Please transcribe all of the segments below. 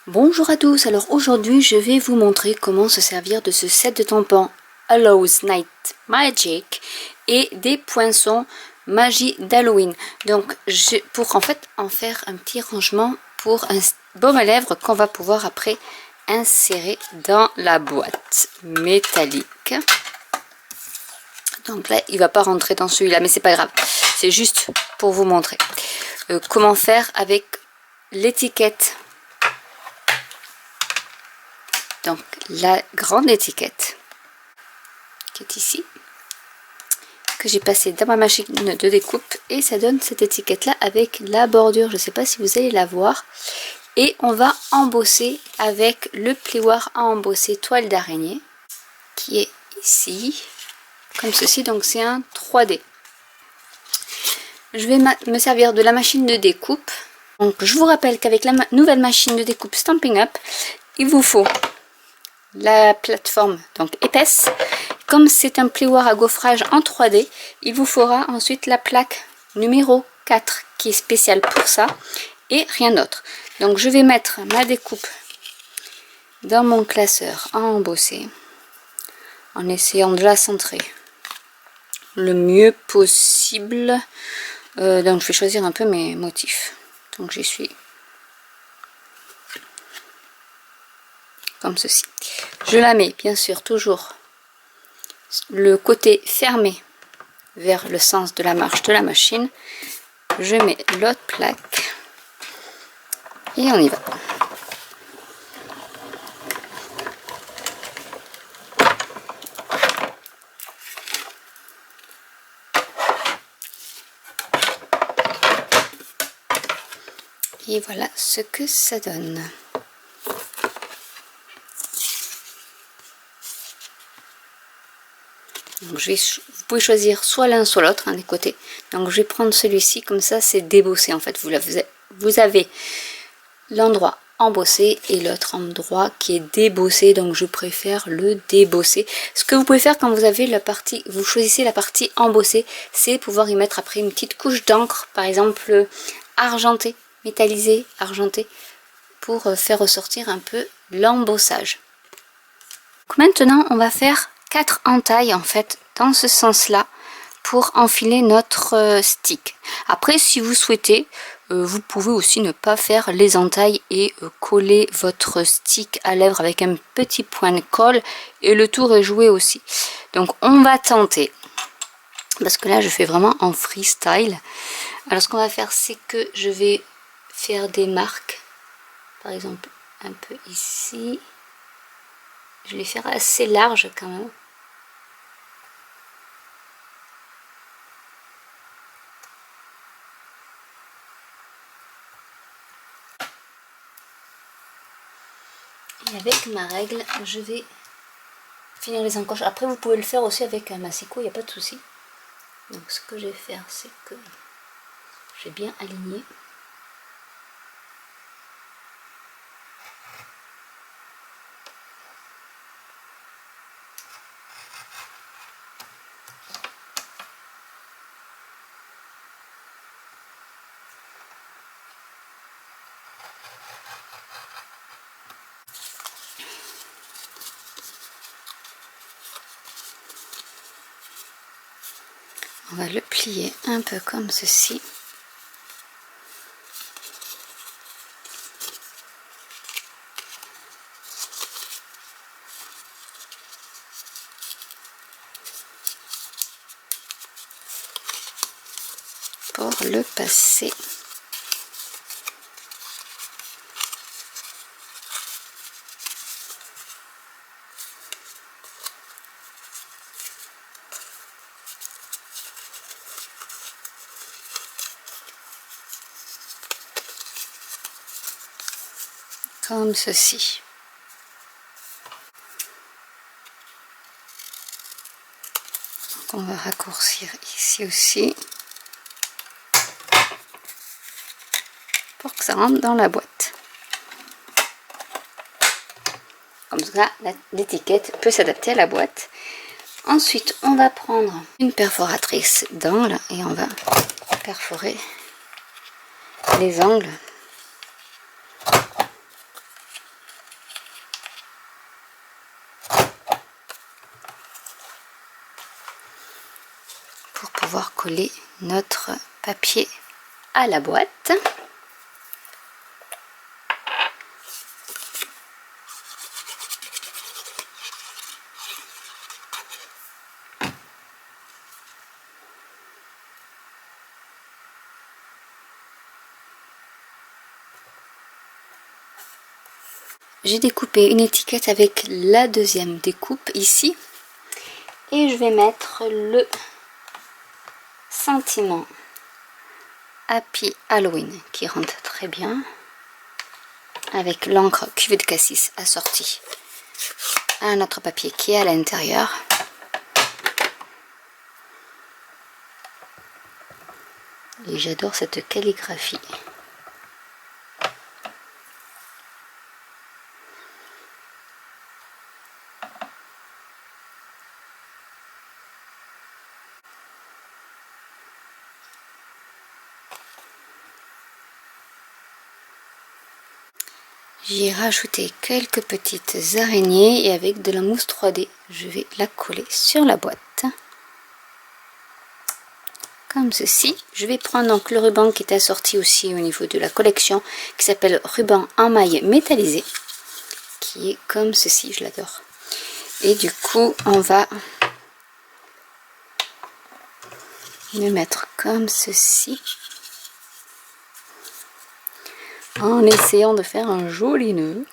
Bonjour à tous, alors aujourd'hui je vais vous montrer comment se servir de ce set de tampons Hallows Night Magic et des poinçons magie d'Halloween. Donc pour en fait en faire un petit rangement pour un baume à lèvres qu'on va pouvoir après insérer dans la boîte métallique. Donc là il va pas rentrer dans celui-là, mais c'est pas grave, c'est juste pour vous montrer comment faire avec l'étiquette. Donc la grande étiquette qui est ici, que j'ai passé dans ma machine de découpe, et ça donne cette étiquette là avec la bordure, je ne sais pas si vous allez la voir, et on va embosser avec le plioir à embosser toile d'araignée qui est ici comme ceci. Donc c'est un 3D. Je vais me servir de la machine de découpe. Donc je vous rappelle qu'avec la nouvelle machine de découpe Stampin' Up, il vous faut la plateforme donc épaisse. Comme c'est un plioir à gaufrage en 3D, il vous faudra ensuite la plaque numéro 4 qui est spéciale pour ça et rien d'autre. Donc je vais mettre ma découpe dans mon classeur à embosser en essayant de la centrer le mieux possible. Donc je vais choisir un peu mes motifs. Donc j'y suis comme ceci. Je la mets bien sûr toujours le côté fermé vers le sens de la marche de la machine. Je mets l'autre plaque et on y va. Et voilà ce que ça donne. Donc vous pouvez choisir soit l'un soit l'autre, des côtés. Donc je vais prendre celui-ci, comme ça c'est débossé en fait. Vous avez l'endroit embossé et l'autre endroit qui est débossé, donc je préfère le débosser. Ce que vous pouvez faire quand vous avez la partie, vous choisissez la partie embossée, c'est pouvoir y mettre après une petite couche d'encre, par exemple argentée, métallisée, argentée, pour faire ressortir un peu l'embossage. Maintenant on va faire 4 entailles en fait dans ce sens là pour enfiler notre stick. Après si vous souhaitez vous pouvez aussi ne pas faire les entailles et coller votre stick à lèvres avec un petit point de colle et le tour est joué aussi. Donc on va tenter, parce que là je fais vraiment en freestyle. Alors ce qu'on va faire, c'est que je vais faire des marques, par exemple un peu ici. Je vais les faire assez larges quand même. Et avec ma règle, je vais finir les encoches. Après, vous pouvez le faire aussi avec un massicot, il n'y a pas de souci. Donc, ce que je vais faire, c'est que je vais bien aligner. On va le plier un peu comme ceci. Pour le passer. Comme ceci. Donc on va raccourcir ici aussi pour que ça rentre dans la boîte. Comme ça, l'étiquette peut s'adapter à la boîte. Ensuite, on va prendre une perforatrice d'angle et on va perforer les angles pouvoir coller notre papier à la boîte. J'ai découpé une étiquette avec la deuxième découpe ici et je vais mettre le sentiment Happy Halloween qui rentre très bien avec l'encre cuvée de cassis assortie à notre papier qui est à l'intérieur. Et j'adore cette calligraphie. J'y ai rajouté quelques petites araignées et avec de la mousse 3D, je vais la coller sur la boîte. Comme ceci. Je vais prendre donc le ruban qui est assorti aussi au niveau de la collection, qui s'appelle ruban en maille métallisé, qui est comme ceci, je l'adore. Et du coup, on va le mettre comme ceci, en essayant de faire un joli nœud.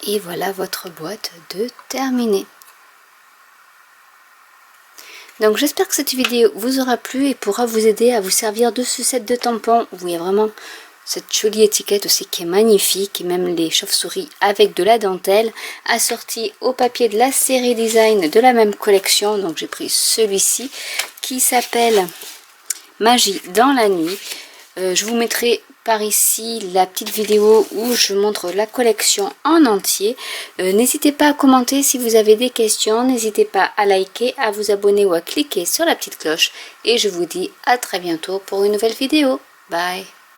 Et voilà votre boîte de terminée. Donc j'espère que cette vidéo vous aura plu et pourra vous aider à vous servir de ce set de tampons où il y a vraiment cette jolie étiquette aussi qui est magnifique, et même les chauves-souris avec de la dentelle, assorti au papier de la série design de la même collection. Donc j'ai pris celui-ci qui s'appelle Magie dans la nuit. Je vous mettrai par ici la petite vidéo où je montre la collection en entier. N'hésitez pas à commenter si vous avez des questions, n'hésitez pas à liker, à vous abonner ou à cliquer sur la petite cloche. Et je vous dis à très bientôt pour une nouvelle vidéo. Bye!